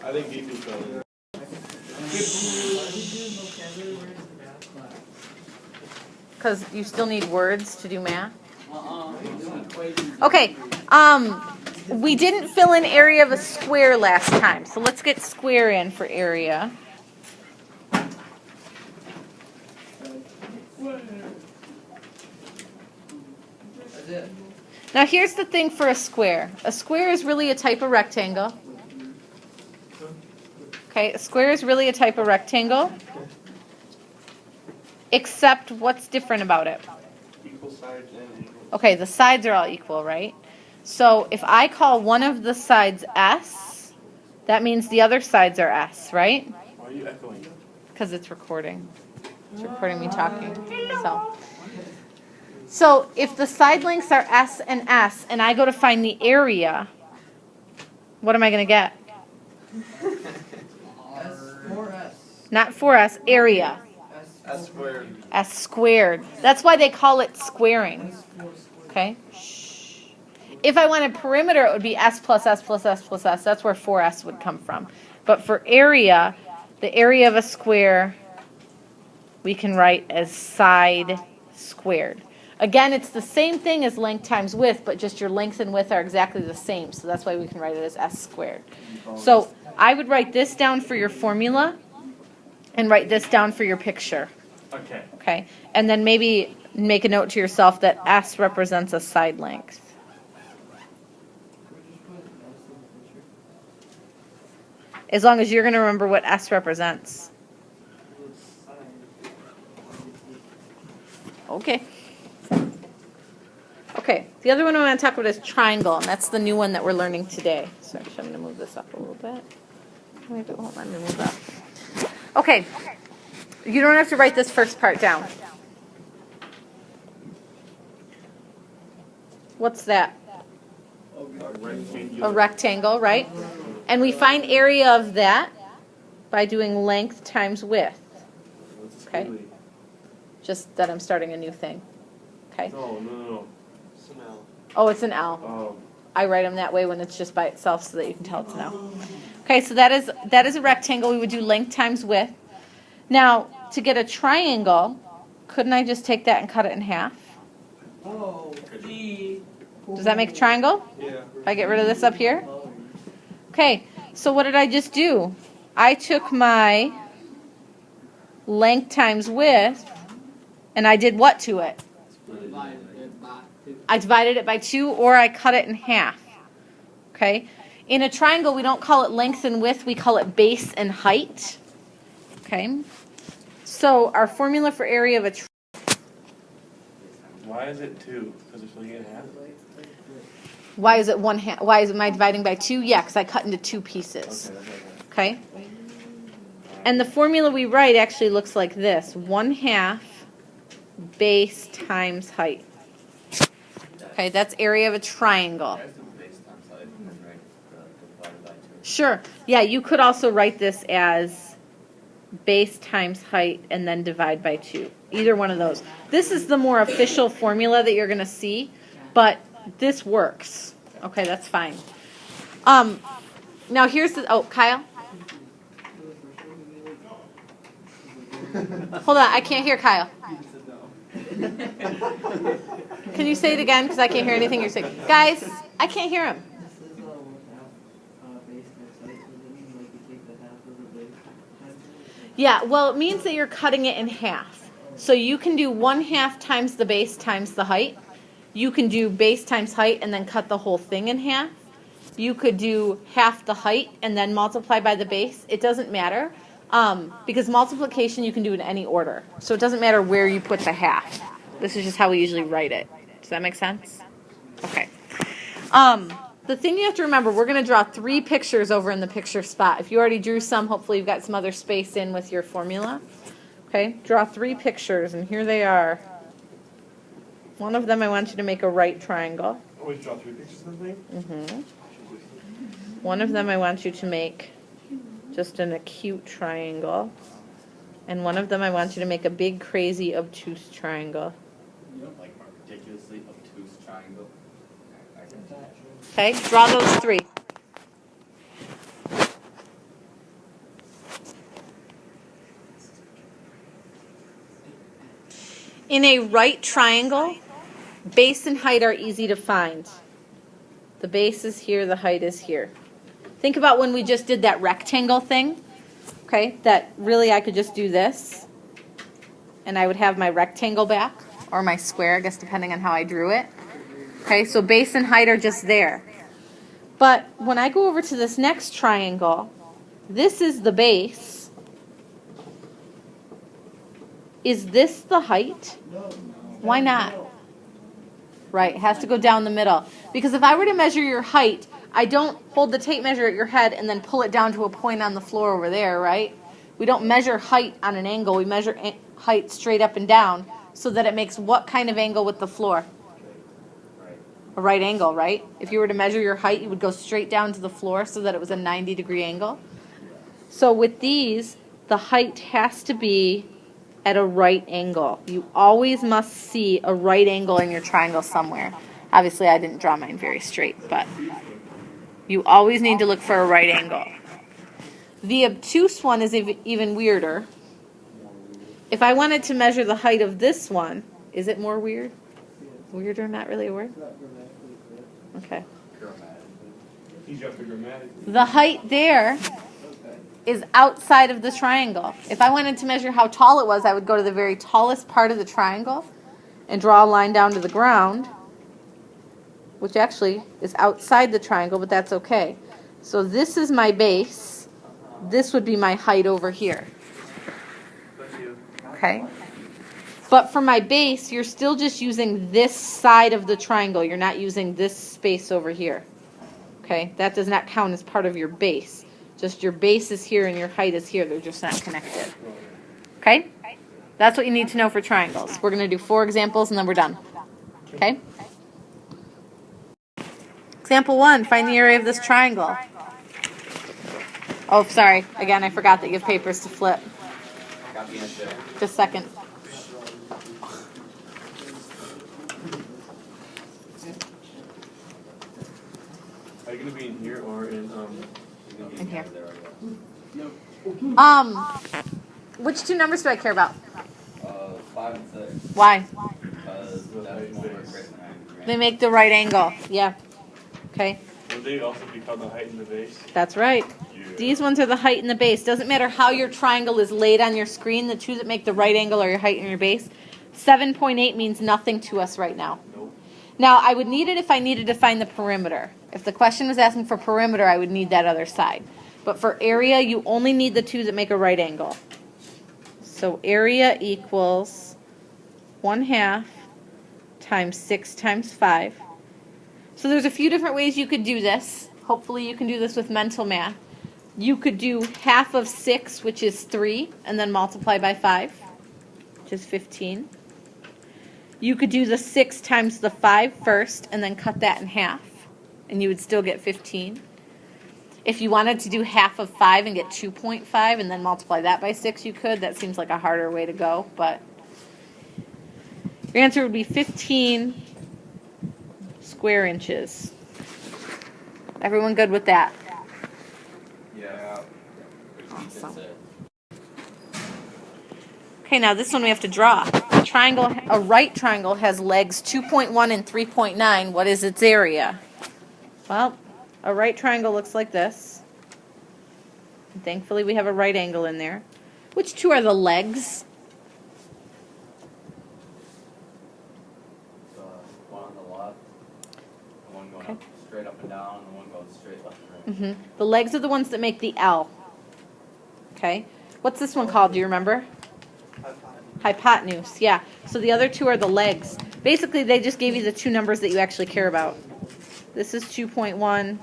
I think deep is better. Because you still need words to do math? Okay. We didn't fill in area of a square last time, so let's get square in for area. Now here's the thing for a square. A square is really a type of rectangle. Okay, a square is really a type of rectangle. Except what's different about it? Equal sides and equal. Okay, the sides are all equal, right? So if I call one of the sides S, that means the other sides are S, right? Why are you echoing? Because it's recording. It's recording me talking. So if the side lengths are S, and I go to find the area, what am I going to get? Not 4S, area. S squared. S squared. That's why they call it squaring. Okay? Shh. If I wanted perimeter, it would be S plus S plus S plus S. That's where 4S would come from. But for area, the area of a square, we can write as side squared. Again, it's the same thing as length times width, but just your length and width are exactly the same. So that's why we can write it as S squared. So I would write this down for your formula and write this down for your picture. Okay. Okay? And then maybe make a note to yourself that S represents a side length. As long as you're going to remember what S represents. Okay. Okay, the other one I want to talk about is triangle, and that's the new one that we're learning today. So actually, I'm going to move this up a little bit. Maybe it won't let me move up. Okay, you don't have to write this first part down. What's that? A rectangle, right? And we find area of that by doing length times width. Okay? Just that I'm starting a new thing. Okay? No. It's an L. Oh, it's an L. Oh. I write them that way when it's just by itself so that you can tell it's an L. Okay, so that is a rectangle. We would do length times width. Now, to get a triangle, couldn't I just take that and cut it in half? Oh, Does that make a triangle? Yeah. If I get rid of this up here? Okay, so what did I just do? I took my length times width, and I did what to it? I divided it by 2, or I cut it in half. Okay? In a triangle, we don't call it length and width, we call it base and height. Okay? So our formula for area of a Why is it 2? Because it's splitting it in half? why is it one half? Why am I dividing by 2? Yeah, because I cut into 2 pieces. Okay? And the formula we write actually looks like this. 1/2 base times height. Okay, that's area of a triangle. Sure. Yeah, you could also write this as base times height and then divide by 2. Either one of those. This is the more official formula that you're going to see, but this works. Okay, that's fine. Now here's the, oh, Kyle? Hold on, I can't hear Kyle. Can you say it again? Because I can't hear anything you're saying. Guys, I can't hear him. Yeah, well, it means that you're cutting it in half. So you can do 1/2 times the base times the height. You can do base times height and then cut the whole thing in half. You could do half the height and then multiply by the base. It doesn't matter. Because multiplication you can do in any order. So it doesn't matter where you put the half. This is just how we usually write it. Does that make sense? Okay. The thing you have to remember, we're going to draw 3 pictures over in the picture spot. If you already drew some, hopefully you've got some other space in with your formula. Okay, draw 3 pictures, and here they are. One of them I want you to make a right triangle. Always draw 3 pictures of the thing? Mm-hmm. One of them I want you to make just an acute triangle. And one of them I want you to make a big, crazy, obtuse triangle. You don't like a ridiculously obtuse triangle. Okay, draw those 3. In a right triangle, base and height are easy to find. The base is here, the height is here. Think about when we just did that rectangle thing, okay, that really I could just do this, and I would have my rectangle back, or my square, I guess depending on how I drew it. Okay, so base and height are just there. But when I go over to this next triangle, this is the base. Is this the height? Why not? Right, it has to go down the middle. Because if I were to measure your height, I don't hold the tape measure at your head and then pull it down to a point on the floor over there, right? We don't measure height on an angle. We measure height straight up and down so that it makes what kind of angle with the floor? A right angle, right? If you were to measure your height, you would go straight down to the floor so that it was a 90-degree angle. So with these, the height has to be at a right angle. You always must see a right angle in your triangle somewhere. Obviously, I didn't draw mine very straight, but you always need to look for a right angle. The obtuse one is even weirder. If I wanted to measure the height of this one, is it more weird? Weirder, not really a word? Okay. The height there is outside of the triangle. If I wanted to measure how tall it was, I would go to the very tallest part of the triangle and draw a line down to the ground, which actually is outside the triangle, but that's okay. So this is my base. This would be my height over here. Okay? But for my base, you're still just using this side of the triangle. You're not using this space over here. Okay? That does not count as part of your base. Just your base is here and your height is here. They're just not connected. Okay? That's what you need to know for triangles. We're going to do 4 examples and then we're done. Okay? Example 1, find the area of this triangle. Oh, sorry. Again, I forgot that you have papers to flip. Just a second. Are you going to be in here or in In here. Which 2 numbers do I care about? 5 and 6. Why? Because that's one where Grace and I agree. They make the right angle. Yeah. Okay. Would they also be called the height and the base? That's right. Yeah. These ones are the height and the base. Doesn't matter how your triangle is laid on your screen. The 2 that make the right angle are your height and your base. 7.8 means nothing to us right now. Nope. Now, I would need it if I needed to find the perimeter. If the question was asking for perimeter, I would need that other side. But for area, you only need the 2 that make a right angle. So area equals 1/2 times 6 times 5. So there's a few different ways you could do this. Hopefully you can do this with mental math. You could do half of 6, which is 3, and then multiply by 5, which is 15. You could do the 6 times the 5 first, and then cut that in half, and you would still get 15. If you wanted to do half of 5 and get 2.5 and then multiply that by 6, you could. That seems like a harder way to go, but your answer would be 15 square inches. Everyone good with that? Yeah. Awesome. Okay, now this one we have to draw. A right triangle has legs 2.1 and 3.9. What is its area? Well, a right triangle looks like this. And thankfully we have a right angle in there. Which 2 are the legs? The one on the left, the one going up, straight up and down, and the one going straight left and right. The legs are the ones that make the L. Okay. What's this one called? Do you remember? Hypotenuse. Yeah. So the other 2 are the legs. Basically, they just gave you the 2 numbers that you actually care about. This is 2.1.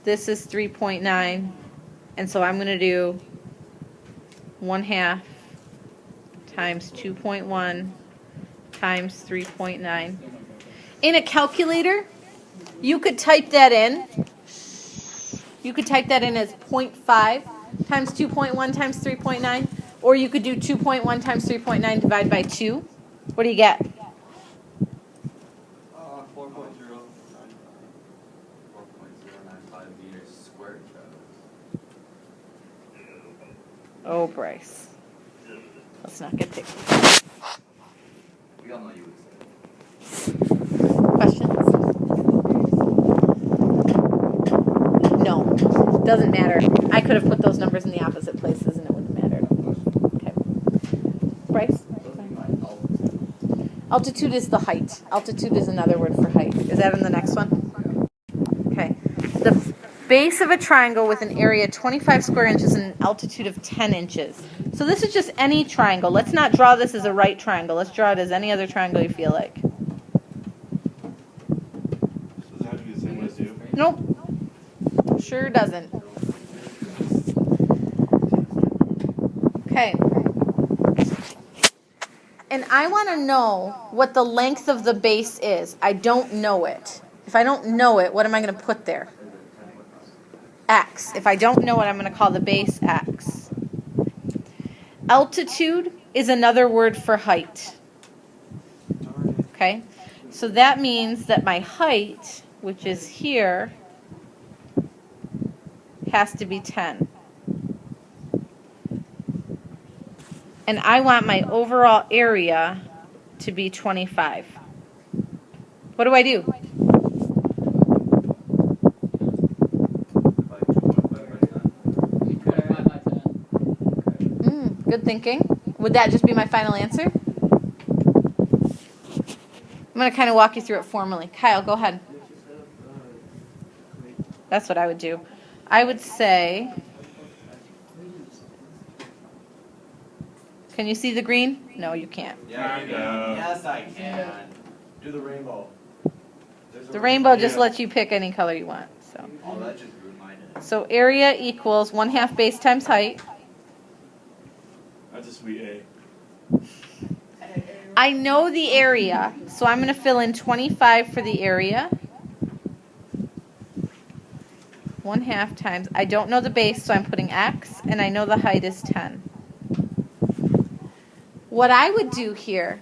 This is 3.9. And so I'm going to do 1/2 times 2.1 times 3.9. In a calculator, you could type that in. You could type that in as 0.5 times 2.1 times 3.9. Or you could do 2.1 times 3.9 divided by 2. What do you get? 4.095 meters squared. Oh, Bryce. Let's not get picky. We all know you would say. Questions? No, doesn't matter. I could have put those numbers in the opposite places and it wouldn't matter. Okay. Bryce? Altitude is the height. Altitude is another word for height. Is that in the next one? Okay. The base of a triangle with an area 25 square inches and an altitude of 10 inches. So this is just any triangle. Let's not draw this as a right triangle. Let's draw it as any other triangle you feel like. So does it have to be the same as you? Nope. Sure doesn't. Okay. And I want to know what the length of the base is. I don't know it. If I don't know it, what am I going to put there? X. If I don't know it, I'm going to call the base X. Altitude is another word for height. Okay? So that means that my height, which is here, has to be 10. And I want my overall area to be 25. What do I do? Good thinking. Would that just be my final answer? I'm going to kind of walk you through it formally. Kyle, go ahead. That's what I would do. I would say, can you see the green? No, you can't. Yeah, you can. Yes, I can. Do the rainbow. The rainbow just lets you pick any color you want. So, Oh, that just ruined my day. so area equals 1/2 base times height. That's a sweet A. I know the area, so I'm going to fill in 25 for the area. 1/2 times, I don't know the base, so I'm putting X, and I know the height is 10. What I would do here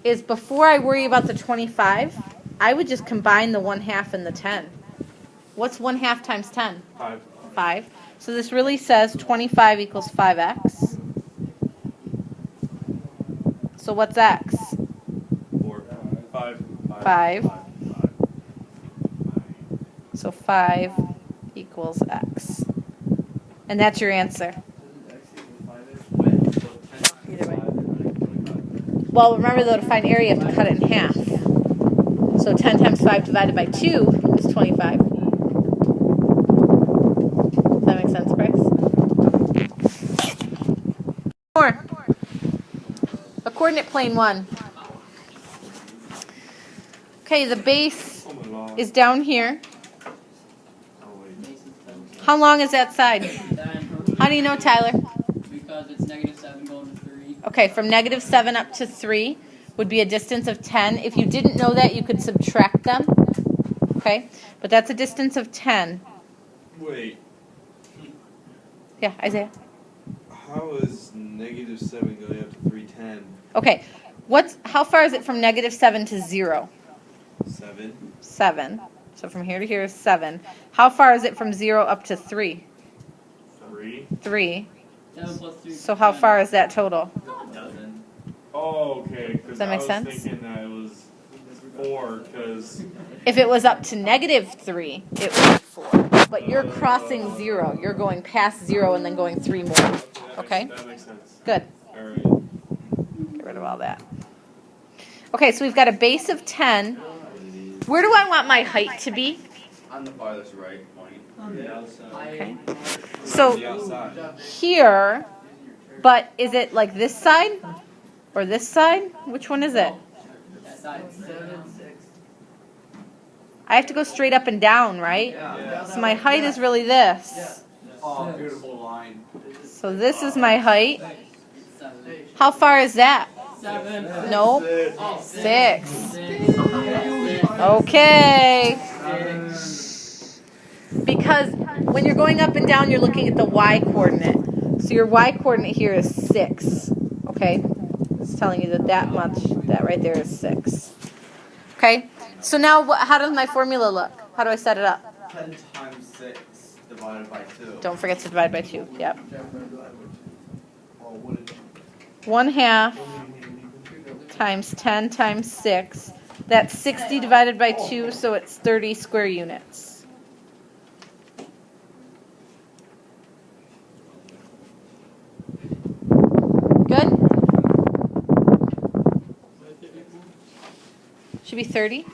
is before I worry about the 25, I would just combine the 1/2 and the 10. What's 1/2 times 10? 5. 5. So this really says 25 equals 5X. So what's X? 4. 5. 5. So 5 equals X. And that's your answer. Either way. Well, remember though, to find area, you have to cut it in half. So 10 times 5 divided by 2 is 25. Does that make sense, Bryce? More. A coordinate plane 1. Okay, the base Oh my God. is down here. Oh, wait. How long is that side? How do you know, Tyler? Because it's -7 going to 3. Okay, from -7 up to 3 would be a distance of 10. If you didn't know that, you could subtract them. Okay, but that's a distance of 10. Wait. Yeah, Isaiah. How is -7 going up to 310? Okay, how far is it from -7 to 0? 7. 7. So from here to here is 7. How far is it from 0 up to 3? 3. 3. 7 plus 3. So how far is that total? Doesn't. Oh, okay. Does that make I was sense? thinking that it was 4, because... If it was up to -3, it would be 4. But you're crossing 0. You're going past 0 and then going 3 more. Okay? That makes sense. Good. Alright. Get rid of all that. Okay, so we've got a base of 10. Where do I want my height to be? On the farthest right point. Okay. So The outside. here, but is it like this side? Or this side? Which one is it? That side. 7, 6. I have to go straight up and down, right? So my height is really this. Oh, beautiful line. So this is my height. 7. How far is that? 7. Nope. Oh, 6. 6. Okay. Because when you're going up and down, you're looking at the y coordinate. So your y coordinate here is 6. Okay? It's telling you that right there is 6. Okay? So now how does my formula look? How do I set it up? 10 times 6 divided by 2. Don't forget to divide by 2. Yep. Oh, what is it? 1/2 times 10 times 6. That's 60 divided by 2, so it's 30 square units. Good? Should be 30.